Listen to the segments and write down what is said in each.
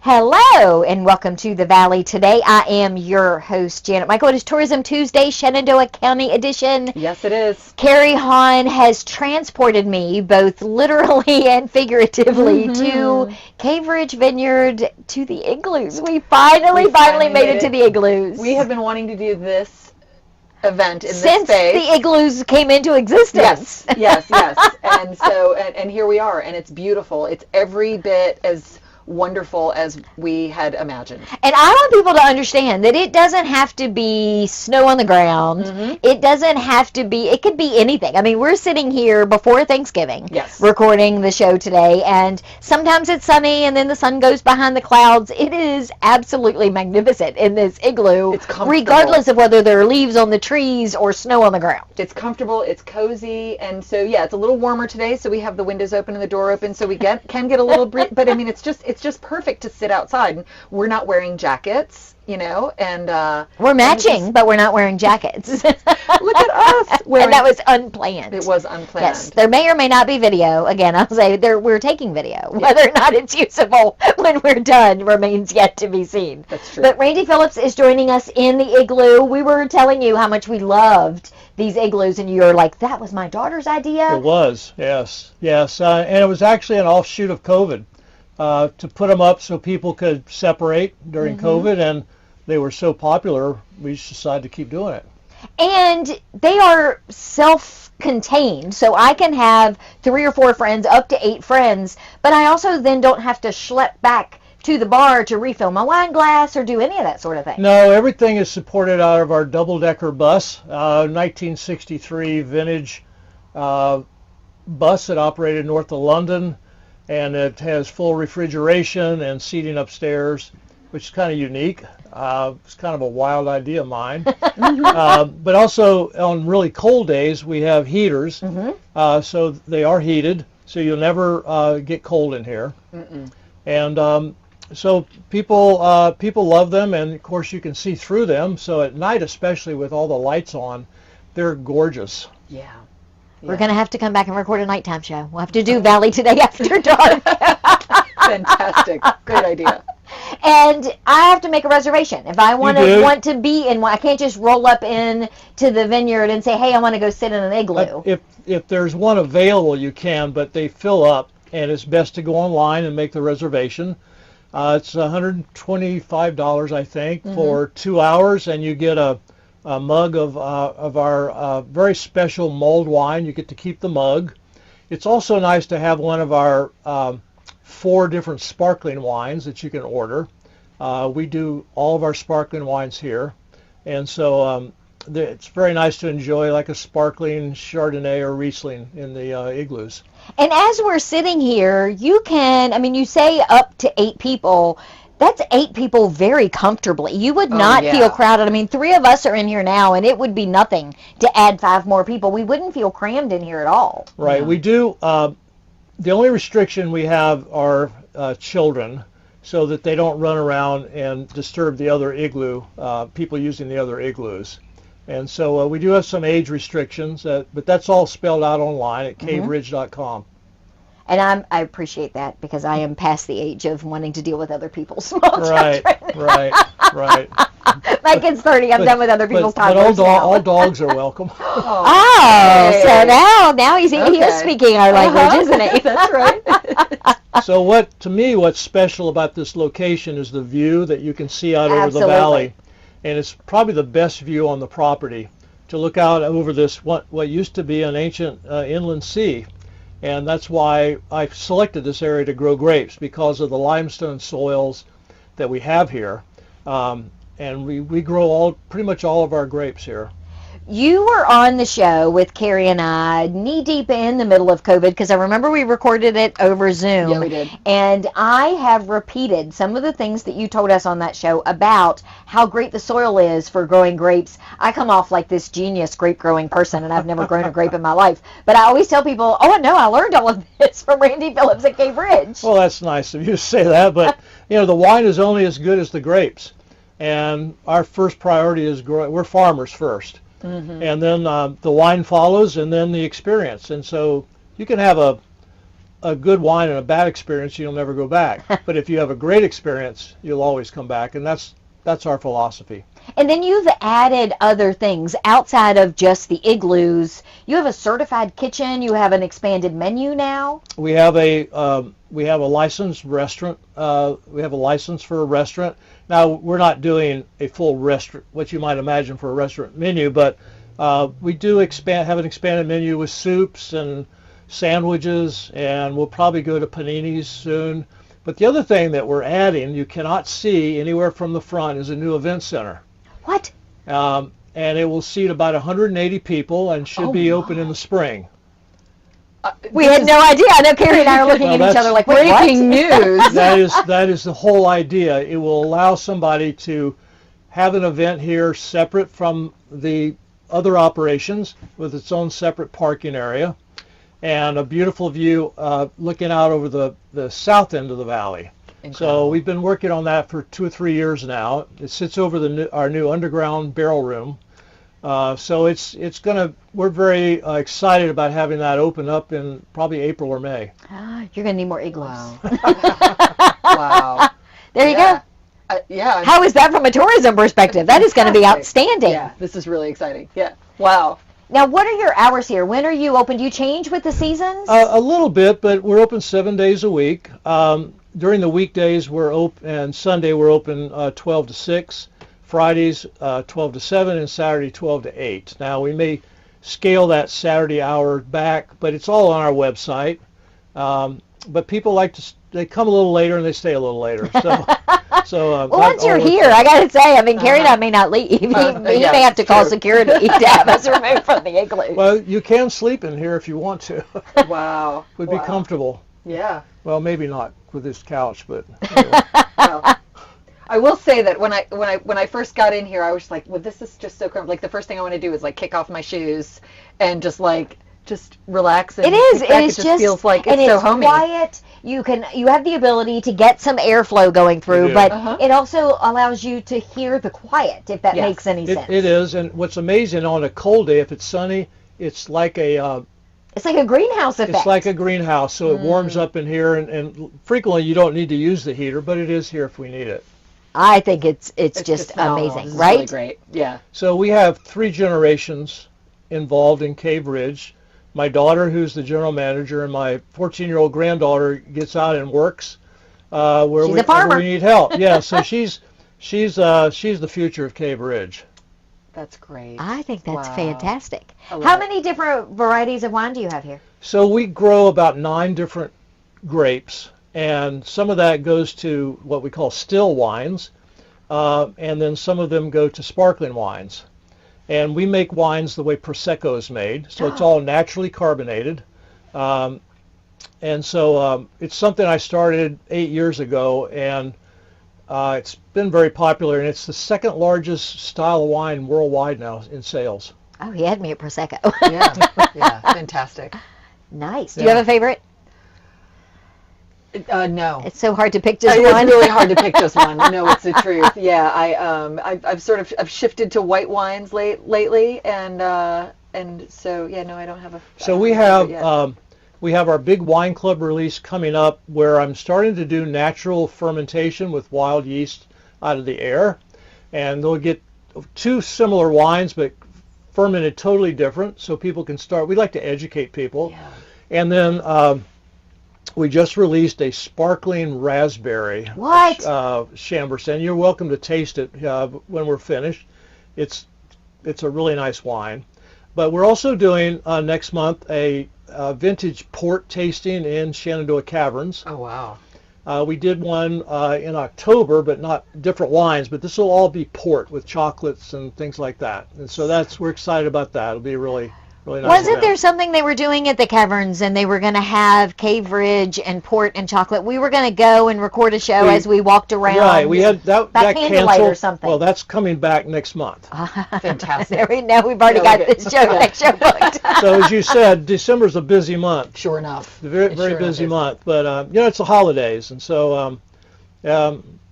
Hello and welcome to the Valley. Today I am your host, Janet Michael. It is Tourism Tuesday, Shenandoah County edition. Yes, it is. Kary Haun has transported me, both literally and figuratively, to Cave Ridge Vineyard, to the igloos. We finally made it to the igloos. We have been wanting to do this event in this since space. the igloos came into existence. Yes. And here we are, and it's beautiful. It's every bit as wonderful as we had imagined. And I want people to understand that it doesn't have to be snow on the ground. It doesn't have to be, it could be anything. I mean, we're sitting here before Thanksgiving, recording the show today, and sometimes it's sunny and then the sun goes behind the clouds. It is absolutely magnificent in this igloo, it's comfortable, regardless of whether there are leaves on the trees or snow on the ground. It's comfortable, it's cozy, and so yeah, it's a little warmer today, so we have the windows open and the door open, so we can get a little breeze, but I mean, it's just perfect to sit outside. And we're not wearing jackets, you know, and we're matching, but we're not wearing jackets. Look at us. And that was unplanned. It was unplanned. Yes, there may or may not be video. Again, I'll say we're taking video. Whether or not it's usable when we're done remains yet to be seen. That's true. But Randy Phillips is joining us in the igloo. We were telling you how much we loved these igloos, and you're like, that was my daughter's idea? It was, yes. And it was actually an offshoot of COVID. To put them up so people could separate during COVID, and they were so popular, we just decided to keep doing it. And they are self-contained, so I can have 3 or 4 friends, up to 8 friends, but I also then don't have to schlep back to the bar to refill my wine glass or do any of that sort of thing. No, everything is supported out of our double-decker bus, 1963 vintage bus that operated north of London. And it has full refrigeration and seating upstairs, which is kind of unique. It's kind of a wild idea of mine. But also on really cold days, we have heaters. So they are heated, so you'll never get cold in here. And so people love them, and of course you can see through them. So at night, especially with all the lights on, they're gorgeous. Yeah. We're going to have to come back and record a nighttime show. We'll have to do Valley Today After Dark. Fantastic. Great idea. And I have to make a reservation. If I want to be in one, I can't just roll up in to the vineyard and say, hey, I want to go sit in an igloo. If there's one available, you can, but they fill up, and it's best to go online and make the reservation. It's $125, I think, for 2 hours, and you get a mug of our very special mulled wine. You get to keep the mug. It's also nice to have one of our 4 different sparkling wines that you can order. We do all of our sparkling wines here, and so it's very nice to enjoy like a sparkling Chardonnay or Riesling in the igloos. And as we're sitting here, you say up to 8 people. That's 8 people very comfortably. You would not feel crowded. I mean, 3 of us are in here now, and it would be nothing to add 5 more people. We wouldn't feel crammed in here at all. Right. We do. The only restriction we have are children, so that they don't run around and disturb the other igloo, people using the other igloos. And so we do have some age restrictions, but that's all spelled out online at caveridge.com. And I appreciate that, because I am past the age of wanting to deal with other people's small children. Right. My kid's 30. I'm done with other people's toddlers. But all dogs are welcome. So now he is speaking our language, isn't he? That's right. So what's special about this location is the view that you can see out over the valley. And it's probably the best view on the property, to look out over this, what used to be an ancient inland sea. And that's why I selected this area to grow grapes, because of the limestone soils that we have here. And we grow pretty much all of our grapes here. You were on the show with Kary and I knee-deep in the middle of COVID, because I remember we recorded it over Zoom. Yeah, we did. And I have repeated some of the things that you told us on that show about how great the soil is for growing grapes. I come off like this genius grape-growing person, and I've never grown a grape in my life. But I always tell people, no, I learned all of this from Randy Phillips at Cave Ridge. Well, that's nice of you to say that, but the wine is only as good as the grapes. And our first priority is we're farmers first. And then the wine follows, and then the experience. And so you can have a good wine and a bad experience, you'll never go back. But if you have a great experience, you'll always come back, and that's our philosophy. And then you've added other things outside of just the igloos. You have a certified kitchen. You have an expanded menu now. We have a licensed restaurant. We have a license for a restaurant. Now we're not doing a full restaurant, what you might imagine for a restaurant menu, but we do have an expanded menu with soups and sandwiches, and we'll probably go to paninis soon. But the other thing that we're adding, you cannot see anywhere from the front, is a new event center. What? And it will seat about 180 people and should be open in the spring. We had no idea. I know Kary and I are looking at each other like, breaking news. That is the whole idea. It will allow somebody to have an event here separate from the other operations with its own separate parking area and a beautiful view looking out over the south end of the valley. Incredible. So we've been working on that for 2 or 3 years now. It sits over our new underground barrel room. So we're very excited about having that open up in probably April or May. You're going to need more igloos. Wow. Wow. There you go. Yeah. How is that from a tourism perspective? That is going to be outstanding. Yeah, this is really exciting. Yeah. Wow. Now, what are your hours here? When are you open? Do you change with the seasons? A little bit, but we're open 7 days a week. During the weekdays, we're open, and Sunday we're open 12 to 6, Fridays 12 to 7, and Saturday 12 to 8. Now, we may scale that Saturday hour back, but it's all on our website. But people they come a little later and they stay a little later. So, well, once you're here, I got to say, I mean, Kary and I may not leave. He may have to call security to have us removed from the igloo. Well, you can sleep in here if you want to. Wow. Would be comfortable. Yeah. Well, maybe not with this couch, but anyway. Well, I will say that when I first got in here, I was like, well, this is just so comfortable. Like, the first thing I want to do is like kick off my shoes and just relax. And it is. It just feels like it's so homey. Quiet. You have the ability to get some airflow going through, but it also allows you to hear the quiet, if that makes any sense. It is, and what's amazing, on a cold day, if it's sunny, it's like a greenhouse effect. It's like a greenhouse, so it warms up in here, and frequently you don't need to use the heater, but it is here if we need it. I think it's just amazing, it's right? Really great. Yeah. So we have 3 generations involved in Cave Ridge. My daughter, who's the general manager, and my 14-year-old granddaughter gets out and works where we need help. Yeah, so she's the future of Cave Ridge. That's great. I think that's fantastic. How many different varieties of wine do you have here? So we grow about 9 different grapes, and some of that goes to what we call still wines, and then some of them go to sparkling wines. And we make wines the way Prosecco is made, so it's all naturally carbonated. And so it's something I started 8 years ago, and it's been very popular, and it's the 2nd largest style of wine worldwide now in sales. Oh, he had me at Prosecco. Yeah, fantastic. Nice. Do you have a favorite? No. It's so hard to pick just one. It's really hard to pick just one. No, it's the truth. Yeah, I've shifted to white wines lately, and so no, I don't have a. So we have our big wine club release coming up, where I'm starting to do natural fermentation with wild yeast out of the air, and they'll get 2 similar wines, but fermented totally different, so people can start. We like to educate people, and then. We just released a sparkling raspberry Chambourcin. You're welcome to taste it when we're finished. It's a really nice wine. But we're also doing next month a vintage port tasting in Shenandoah Caverns. Oh, wow. We did one in October, but not different wines. But this will all be port with chocolates and things like that. And so we're excited about that. It'll be really nice. Wasn't there something they were doing at the caverns, and they were going to have Cave Ridge and port and chocolate? We were going to go and record a show as we walked around. Right, we had that canceled. Or something. Well, that's coming back next month. Fantastic. Now we've already got this next show booked. So as you said, December's a busy month. Sure enough. A very busy month, but it's the holidays, and so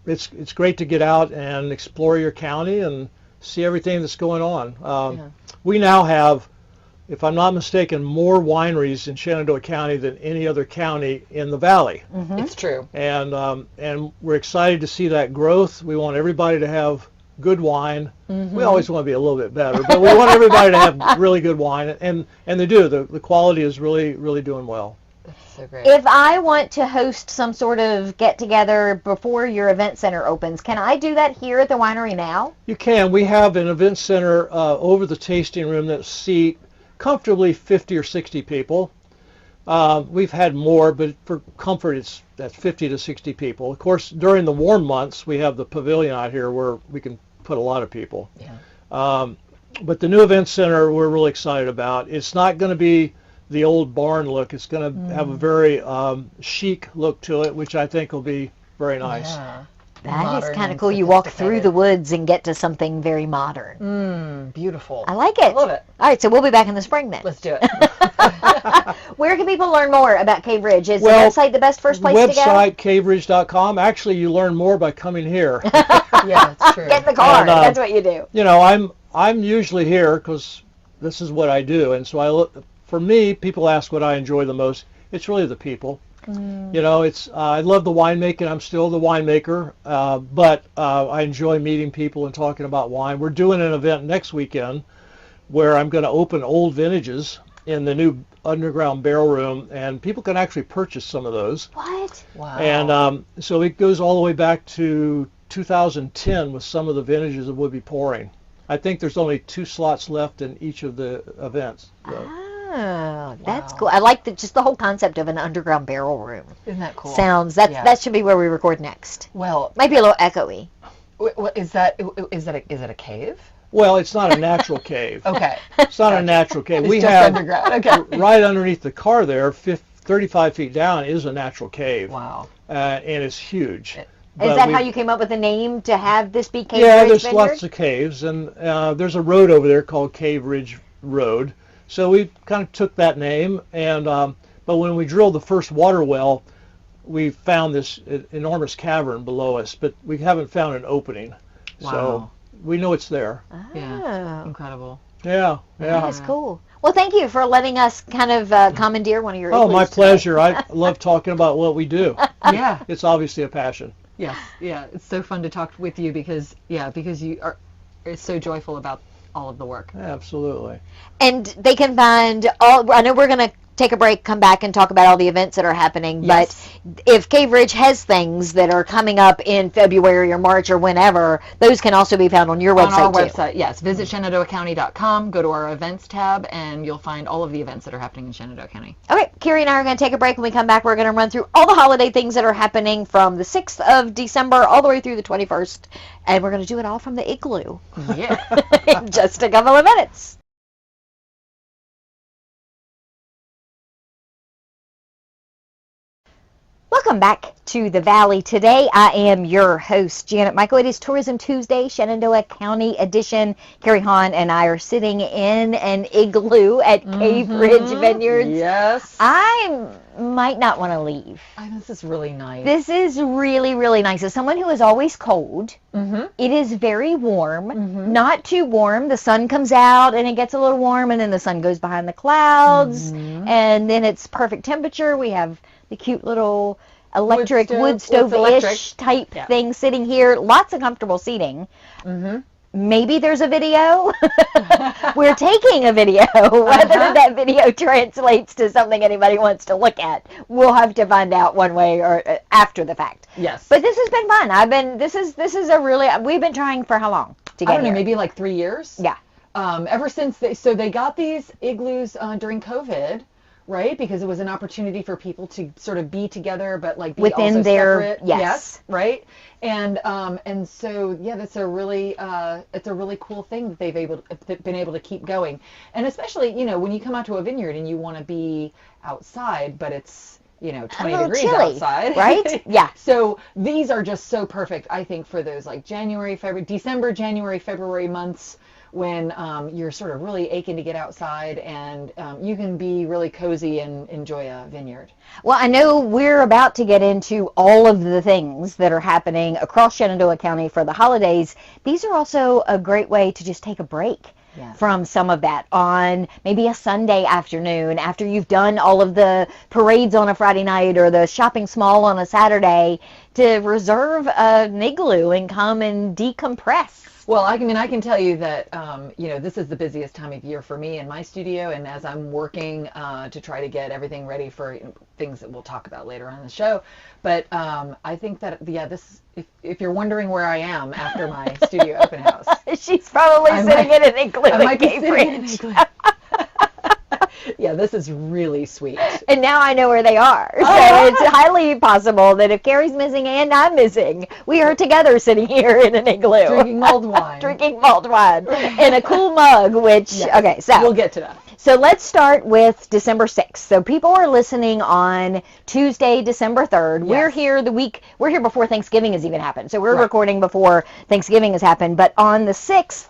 it's great to get out and explore your county and see everything that's going on. We now have if I'm not mistaken, more wineries in Shenandoah County than any other county in the valley. Mm-hmm. It's true. And we're excited to see that growth. We want everybody to have good wine. Mm-hmm. We always want to be a little bit better, but we want everybody to have really good wine, and they do. The quality is really, really doing well. That's so great. If I want to host some sort of get-together before your event center opens, can I do that here at the winery now? You can. We have an event center over the tasting room that seat comfortably 50 or 60 people. We've had more, but for comfort, that's 50 to 60 people. Of course, during the warm months, we have the pavilion out here where we can put a lot of people. Yeah. But the new event center, we're really excited about. It's not going to be the old barn look. It's going to have a very chic look to it, which I think will be very nice. Yeah. That is kind of cool. You walk through the woods and get to something very modern. Beautiful. I like it. I love it. All right, so we'll be back in the spring then. Let's do it. Where can people learn more about Cave Ridge? Is the website the best first place to go? Website, caveridge.com. Actually, you learn more by coming here. Yeah, that's true. Get in the car. And, that's what you do. You know, I'm usually here because this is what I do, and so for me, people ask what I enjoy the most. It's really the people. You know, I love the winemaking. I'm still the winemaker, but I enjoy meeting people and talking about wine. We're doing an event next weekend where I'm going to open old vintages in the new underground barrel room, and people can actually purchase some of those. What? Wow. And so it goes all the way back to 2010 with some of the vintages that we'll be pouring. I think there's only 2 slots left in each of the events. So. Oh, that's cool. I like just the whole concept of an underground barrel room. Isn't that cool? That should be where we record next. Well, might be a little echoey. Is that a cave? Well, it's not a natural cave. Okay. It's not a natural cave. It's just underground. Okay. Right underneath the car there, 35 feet down, is a natural cave. Wow. And it's huge. Is that how you came up with the name to have this be Cave Ridge Vineyard? Yeah, there's Vineyard? lots of caves, and there's a road over there called Cave Ridge Road. So we kind of took that name, and but when we drilled the first water well, we found this enormous cavern below us, but we haven't found an opening. Wow. So we know it's there. Oh. Yeah, incredible. Yeah. That's cool. Well, thank you for letting us kind of commandeer one of your igloos. Oh, my pleasure. I love talking about what we do. Yeah. It's obviously a passion. Yes. Yeah. It's so fun to talk with you because you are so joyful about all of the work. Absolutely. And they can find I know we're going to take a break, come back and talk about all the events that are happening, but if Cave Ridge has things that are coming up in February or March or whenever, those can also be found on your website On our too. website, yes. Visit ShenandoahCounty.com, go to our events tab, and you'll find all of the events that are happening in Shenandoah County. Okay, Kary and I are going to take a break. When we come back, we're going to run through all the holiday things that are happening from the 6th of December all the way through the 21st, and we're going to do it all from the IGLOO. Yeah. In just a couple of minutes. Welcome back to the Valley. Today I am your host, Janet Michael. It is Tourism Tuesday, Shenandoah County edition. Kary Haun and I are sitting in an igloo at Cave Ridge Vineyards. Yes. I might not want to leave. This is really nice. This is really, really nice. As someone who is always cold, it is very warm, not too warm. The sun comes out and it gets a little warm, and then the sun goes behind the clouds, and then it's perfect temperature. We have the cute little electric wood stove-ish type thing sitting here. Lots of comfortable seating. Maybe there's a video. We're taking a video. Whether that video translates to something anybody wants to look at, we'll have to find out one way or after the fact. Yes. But this has been fun. This is a really, we've been trying for how long to get I don't know, here? maybe like 3 years. Yeah. Ever since they got these igloos during COVID. Right, because it was an opportunity for people to sort of be together, but like be within also their separate. Yes, right, and so that's a really it's a really cool thing that they've been able to keep going, and especially when you come out to a vineyard and you want to be outside, but it's 20 degrees chilly, outside, right? Yeah. So these are just so perfect, I think, for those like December, January, February months, when you're sort of really aching to get outside, and you can be really cozy and enjoy a vineyard. Well, I know we're about to get into all of the things that are happening across Shenandoah County for the holidays. These are also a great way to just take a break. from some of that on maybe a Sunday afternoon after you've done all of the parades on a Friday night or the shopping small on a Saturday, to reserve an igloo and come and decompress. Well, I can tell you that, this is the busiest time of year for me in my studio, and as I'm working to try to get everything ready for things that we'll talk about later on in the show. But I think that, if you're wondering where I am after my studio open house. She's probably sitting in an igloo at Cave Ridge. Yeah, this is really sweet. And now I know where they are. So it's highly possible that if Kary's missing and I'm missing, we are together sitting here in an igloo. Drinking mulled wine. Drinking mulled wine in a cool mug, which, okay, so. We'll get to that. So let's start with December 6th. So people are listening on Tuesday, December 3rd. Yes. We're here before Thanksgiving has even happened. So we're recording before Thanksgiving has happened. But on the 6th,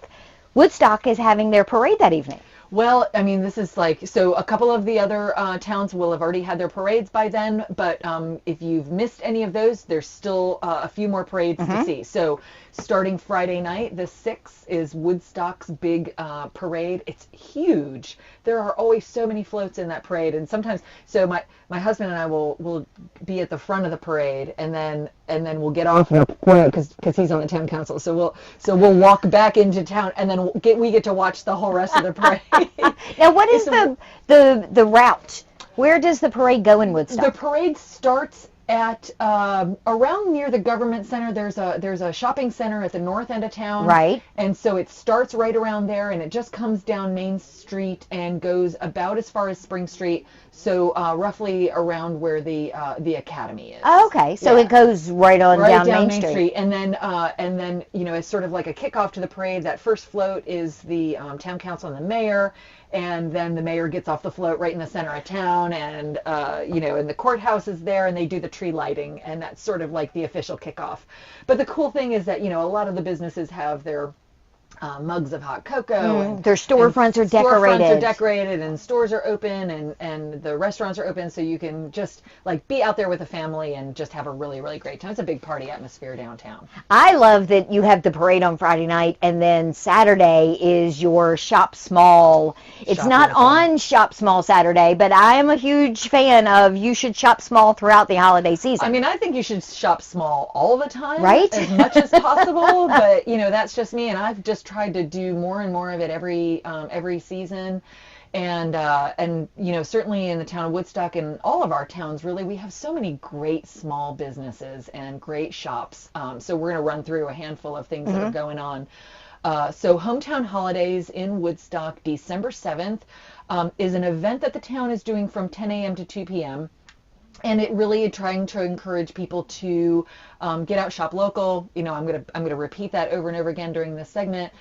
Woodstock is having their parade that evening. Well, this is so a couple of the other towns will have already had their parades by then, but if you've missed any of those, there's still a few more parades to see. So starting Friday night, the 6th, is Woodstock's big parade. It's huge. There are always so many floats in that parade, and sometimes, so my husband and I will be at the front of the parade, and then we'll get off because he's on the town council. So we'll walk back into town, and then we get to watch the whole rest of the parade. Now, what is the route? Where does the parade go in Woodstock? The parade starts at around near the government center. There's a shopping center at the north end of town. Right. And so it starts right around there, and it just comes down Main Street and goes about as far as Spring Street. So roughly around where the Academy is. Oh, okay. So it goes right down Main Street. And then it's sort of like a kickoff to the parade. That first float is the town council and the mayor. And then the mayor gets off the float right in the center of town, and and the courthouse is there, and they do the tree lighting, and that's sort of like the official kickoff. But the cool thing is that a lot of the businesses have their mugs of hot cocoa. And their storefronts are decorated. Storefronts are decorated, and stores are open, and the restaurants are open, so you can just be out there with a family and just have a really, really great time. It's a big party atmosphere downtown. I love that you have the parade on Friday night, and then Saturday is your Shop Small. It's not on Shop Small Saturday, but I am a huge fan of you should shop small throughout the holiday season. I think you should shop small all the time, right? As much as possible, but that's just me, and I've just tried to do more and more of it every season, and certainly in the town of Woodstock and all of our towns, really, we have so many great small businesses and great shops. So we're going to run through a handful of things that are going on. So Hometown Holidays in Woodstock, December 7th, is an event that the town is doing from 10 a.m. to 2 p.m. And it really is trying to encourage people to get out, shop local. I'm gonna repeat that over and over again during this segment.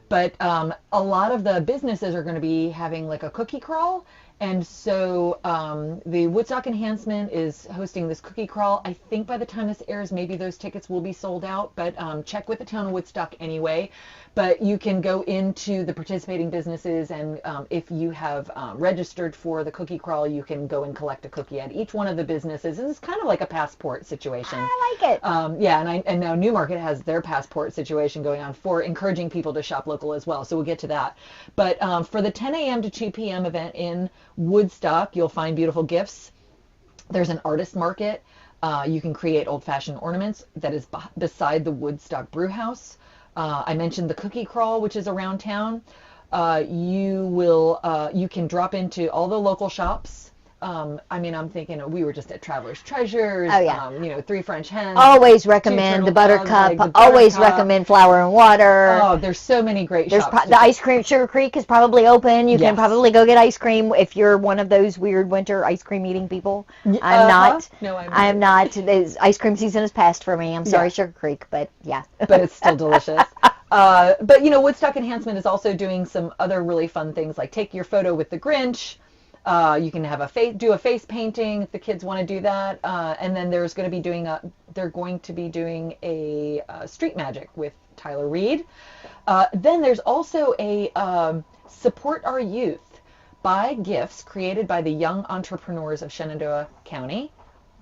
But a lot of the businesses are going to be having a cookie crawl. And so the Woodstock Enhancement is hosting this cookie crawl. I think by the time this airs, maybe those tickets will be sold out, but check with the town of Woodstock anyway. But you can go into the participating businesses, and if you have registered for the cookie crawl, you can go and collect a cookie at each one of the businesses. It's kind of like a passport situation. I like it. And now Newmarket has their passport situation going on for encouraging people to shop local as well. So we'll get to that. But for the 10 a.m. to 2 p.m. event in Woodstock, you'll find beautiful gifts. There's an artist market. You can create old-fashioned ornaments that is beside the Woodstock Brew House. I mentioned the cookie crawl, which is around town. You can drop into all the local shops. I'm thinking we were just at Traveler's Treasures. Oh, yeah. Three French Hens. Always recommend the Buttercup. Always recommend Flour and Water. Oh, there's so many great shops. The ice cream, Sugar Creek is probably open. You can probably go get ice cream if you're one of those weird winter ice cream eating people. I'm not. No, I'm not. Ice cream season is past for me. I'm sorry, Sugar Creek, but yeah. But it's still delicious. But Woodstock Enhancement is also doing some other really fun things, like take your photo with the Grinch. You can have do a face painting if the kids want to do that, and then they're going to be doing a street magic with Tyler Reed. Then there's also a Support Our Youth, buy gifts created by the young entrepreneurs of Shenandoah County,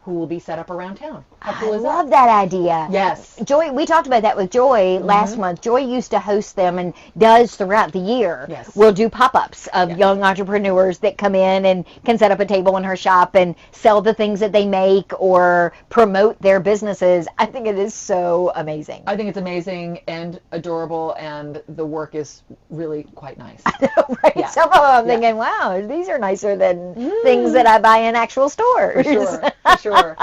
who will be set up around town. How cool I is love that idea. Yes. Joy, we talked about that with Joy last month. Joy used to host them and does throughout the year. Yes. We'll do pop-ups of young entrepreneurs that come in and can set up a table in her shop and sell the things that they make or promote their businesses. I think it is so amazing. I think it's amazing and adorable, and the work is really quite nice. Right? Yeah. Some of them I'm thinking, wow, these are nicer than things that I buy in actual stores. For sure.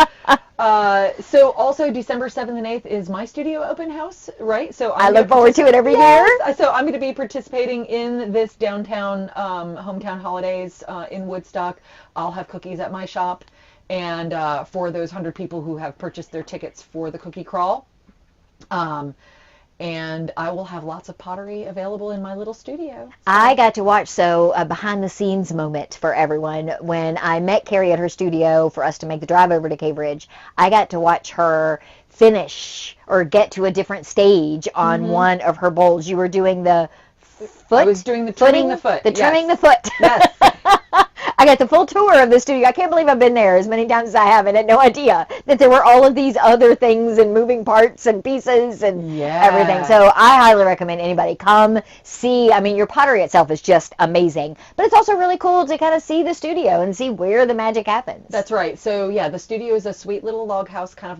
So also December 7th and 8th is my studio open house, right? So I look forward to it every year. So I'm going to be participating in this downtown hometown holidays in Woodstock. I'll have cookies at my shop, and for those 100 people who have purchased their tickets for the cookie crawl. And I will have lots of pottery available in my little studio. So. I got to watch a behind-the-scenes moment for everyone. When I met Kary at her studio for us to make the drive over to Cave Ridge, I got to watch her finish or get to a different stage on one of her bowls. You were doing the foot? I was doing the trimming the foot. Trimming the foot. Yes. I got the full tour of the studio. I can't believe I've been there as many times as I have and had no idea that there were all of these other things and moving parts and pieces and everything. So I highly recommend anybody come see. I mean, your pottery itself is just amazing, but it's also really cool to kind of see the studio and see where the magic happens. That's right. So yeah, the studio is a sweet little log house kind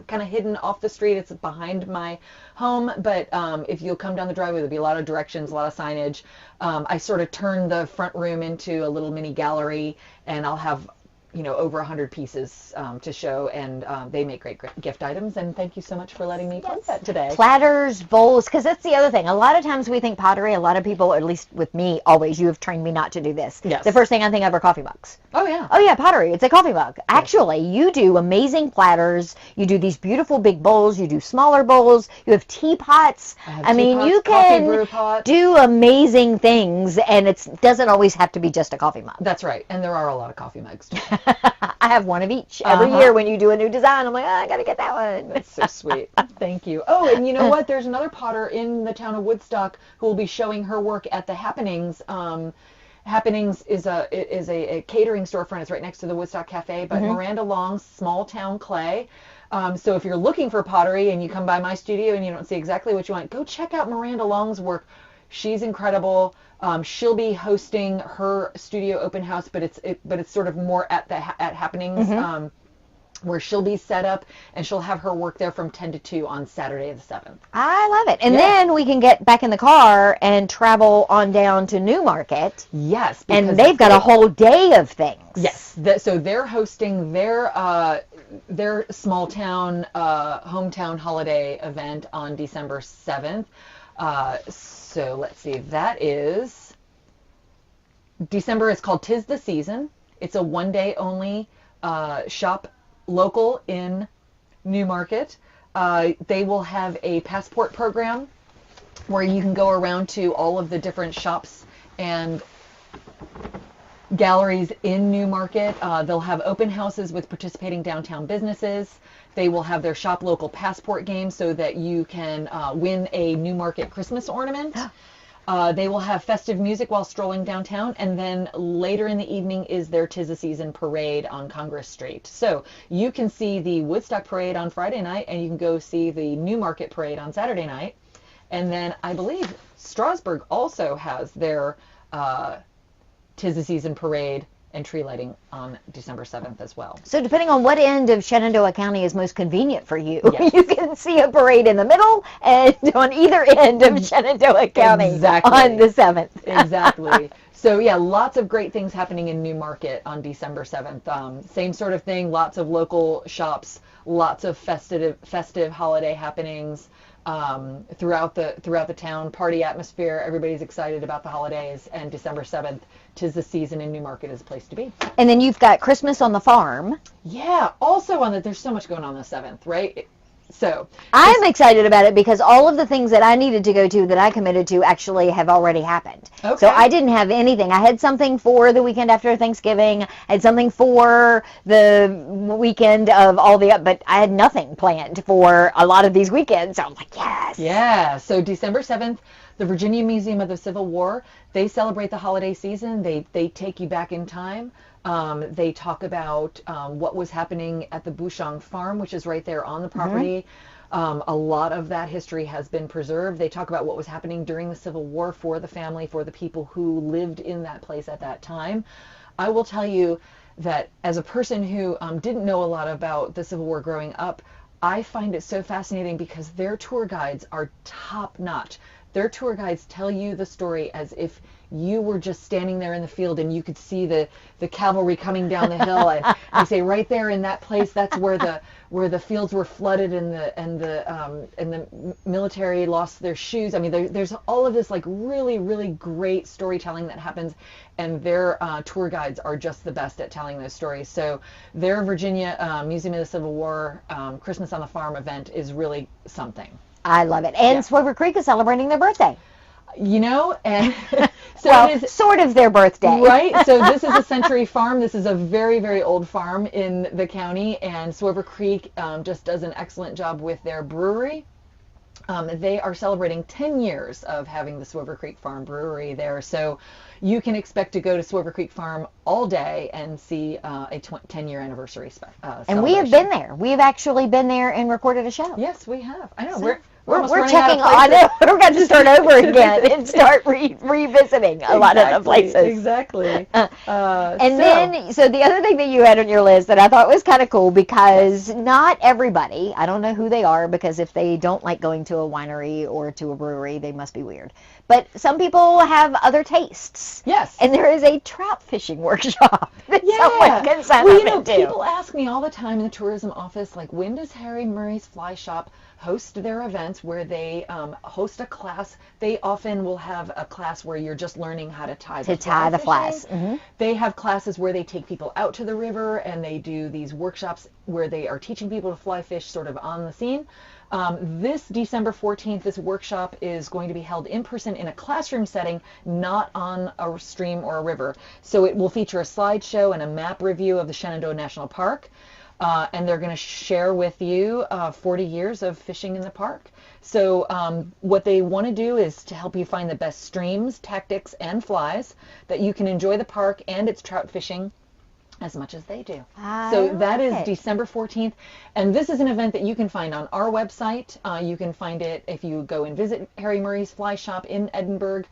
of hidden off the street. It's behind my home, but if you'll come down the driveway, there'll be a lot of directions, a lot of signage. I sort of turn the front room into a little mini gallery, and I'll have over 100 pieces to show, and they make great gift items. And thank you so much for letting me plug that today. Platters, bowls, because that's the other thing. A lot of times we think pottery, a lot of people, or at least with me, always, you have trained me not to do this. Yes. The first thing I think of are coffee mugs. Oh, yeah. Oh, yeah, pottery. It's a coffee mug. Yes. Actually, you do amazing platters. You do these beautiful big bowls. You do smaller bowls. You have teapots. I mean, you can do amazing things, and it doesn't always have to be just a coffee mug. That's right. And there are a lot of coffee mugs, too. I have one of each. Every year when you do a new design, I'm like, I got to get that one. That's so sweet. Thank you. Oh, and you know what? There's another potter in the town of Woodstock who will be showing her work at the Happenings. Happenings is a catering storefront. It's right next to the Woodstock Cafe. But Miranda Long's Small Town Clay. So if you're looking for pottery and you come by my studio and you don't see exactly what you want, go check out Miranda Long's work. She's incredible. She'll be hosting her studio open house, but it's sort of more at Happenings, where she'll be set up, and she'll have her work there from 10 to 2 on Saturday the 7th. I love it. And then we can get back in the car and travel on down to Newmarket. Yes. And they've got a whole day of things. Yes. So they're hosting their small town, hometown holiday event on December 7th. So let's see, that is December. Is called 'Tis the Season. It's a one-day only shop local in Newmarket. They will have a passport program where you can go around to all of the different shops and galleries in Newmarket. They'll have open houses with participating downtown businesses. They will have their shop local passport game so that you can win a Newmarket Christmas ornament. They will have festive music while strolling downtown, and then later in the evening is their 'Tis the Season parade on Congress Street. So you can see the Woodstock parade on Friday night, and you can go see the Newmarket parade on Saturday night. And then I believe Strasburg also has their 'Tis the Season parade and tree lighting on December 7th as well. So depending on what end of Shenandoah County is most convenient for you, yes. You can see a parade in the middle and on either end of Shenandoah County on the 7th. Exactly. So yeah, lots of great things happening in Newmarket on December 7th. Same sort of thing, lots of local shops, lots of festive holiday happenings throughout the town, party atmosphere. Everybody's excited about the holidays, and December 7th, 'Tis the Season in Newmarket is a place to be. And then you've got Christmas on the Farm. Yeah, also on there's so much going on the 7th, right? So I'm excited about it because all of the things that I needed to go to that I committed to actually have already happened. Okay. So I didn't have anything. I had something for the weekend after Thanksgiving. I had something for the weekend of but I had nothing planned for a lot of these weekends. So I'm like, yes. Yeah. So December 7th, the Virginia Museum of the Civil War, they celebrate the holiday season. They take you back in time. They talk about what was happening at the Bouchon farm, which is right there on the property. A lot of that history has been preserved. They talk about what was happening during the Civil War for the family, for the people who lived in that place at that time. I will tell you that as a person who didn't know a lot about the Civil War growing up, I find it so fascinating because their tour guides are top notch. Their tour guides tell you the story as if you were just standing there in the field and you could see the cavalry coming down the hill, and they say right there in that place, that's where the fields were flooded and the military lost their shoes. I mean, there's all of this like really, really great storytelling that happens, and their tour guides are just the best at telling those stories. So their Virginia Museum of the Civil War Christmas on the Farm event is really something. I love it. And Swiver Creek is celebrating their birthday. You know, and so well, it is sort of their birthday. Right? So this is a century farm. This is a very, very old farm in the county, and Swiver Creek just does an excellent job with their brewery. They are celebrating 10 years of having the Swiver Creek Farm Brewery there. So you can expect to go to Swiver Creek Farm all day and see a 10-year anniversary And we have been there. We have actually been there and recorded a show. Yes, we have. I know. So we're checking. I know. We're going to start over again and start revisiting a lot of the places. Exactly. So the other thing that you had on your list that I thought was kind of cool, because not everybody, I don't know who they are, because if they don't like going to a winery or to a brewery, they must be weird. But some people have other tastes. Yes. And there is a trout fishing workshop that someone can sign up into. People ask me all the time in the tourism office, like, when does Harry Murray's Fly Shop host their events, where they host a class? They often will have a class where you're just learning how to tie the flies. Mm-hmm. They have classes where they take people out to the river, and they do these workshops where they are teaching people to fly fish sort of on the scene. This December 14th, this workshop is going to be held in person in a classroom setting, not on a stream or a river. So it will feature a slideshow and a map review of the Shenandoah National Park. And they're going to share with you 40 years of fishing in the park. So what they want to do is to help you find the best streams, tactics, and flies that you can enjoy the park and its trout fishing as much as they do. So that is December 14th. And this is an event that you can find on our website. You can find it if you go and visit Harry Murray's Fly Shop in Edinburgh.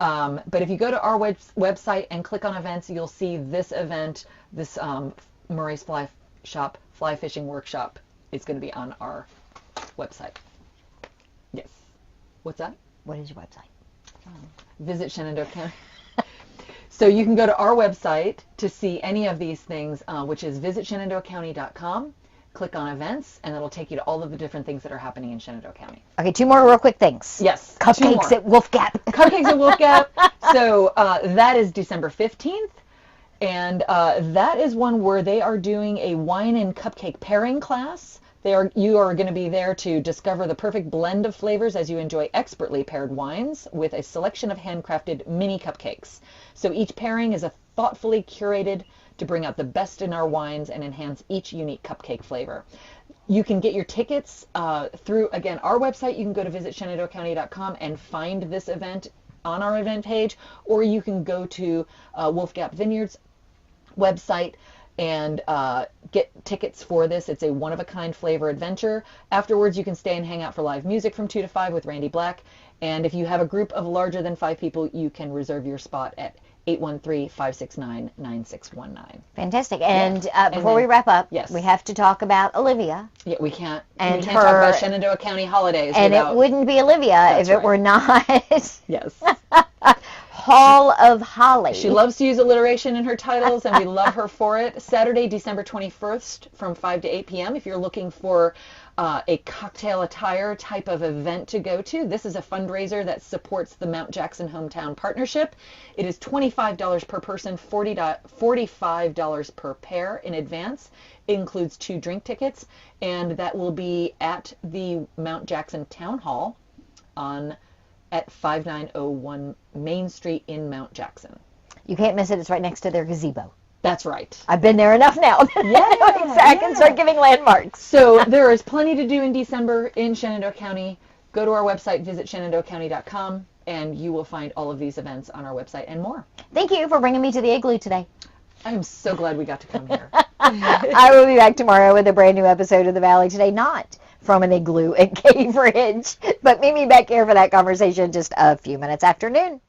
But if you go to our website and click on events, you'll see this event, this Murray's Fly Shop Fly Fishing Workshop is going to be on our website. Yes. What's that? What is your website? Visit Shenandoah County. So you can go to our website to see any of these things, which is visitshenandoahcounty.com. Click on events, and it'll take you to all of the different things that are happening in Shenandoah County. Okay, 2 more real quick things. Yes. Cupcakes at Wolf Gap. Cupcakes at Wolf Gap. So that is December 15th. And that is one where they are doing a wine and cupcake pairing class. You are going to be there to discover the perfect blend of flavors as you enjoy expertly paired wines with a selection of handcrafted mini cupcakes. So each pairing is thoughtfully curated to bring out the best in our wines and enhance each unique cupcake flavor. You can get your tickets through, again, our website. You can go to visitshenandoahcounty.com and find this event on our event page, or you can go to Wolf Gap Vineyards website and get tickets for this. It's a one-of-a-kind flavor adventure. Afterwards, you can stay and hang out for live music from 2 to 5 with Randy Black. And if you have a group of larger than 5 people, you can reserve your spot at 813-569-9619. Fantastic. And before we wrap up, we have to talk about Olivia. Yeah, we can't. And we can't talk about Shenandoah County holidays. And it wouldn't be Olivia if it were not. Yes. Hall of Holly. She loves to use alliteration in her titles, and we love her for it. Saturday, December 21st from 5 to 8 p.m. If you're looking for a cocktail attire type of event to go to, this is a fundraiser that supports the Mount Jackson Hometown Partnership. It is $25 per person, $45 per pair in advance. It includes 2 drink tickets, and that will be at the Mount Jackson Town Hall at 5901 Main Street in Mount Jackson. You can't miss it. It's right next to their gazebo. That's right. I've been there enough now. I can start giving landmarks. So there is plenty to do in December in Shenandoah County. Go to our website, visit shenandoahcounty.com, and you will find all of these events on our website and more. Thank you for bringing me to the Igloo today. I'm so glad we got to come here. I will be back tomorrow with a brand new episode of The Valley Today, not from an igloo at Cave Ridge, but meet me back here for that conversation just a few minutes after noon.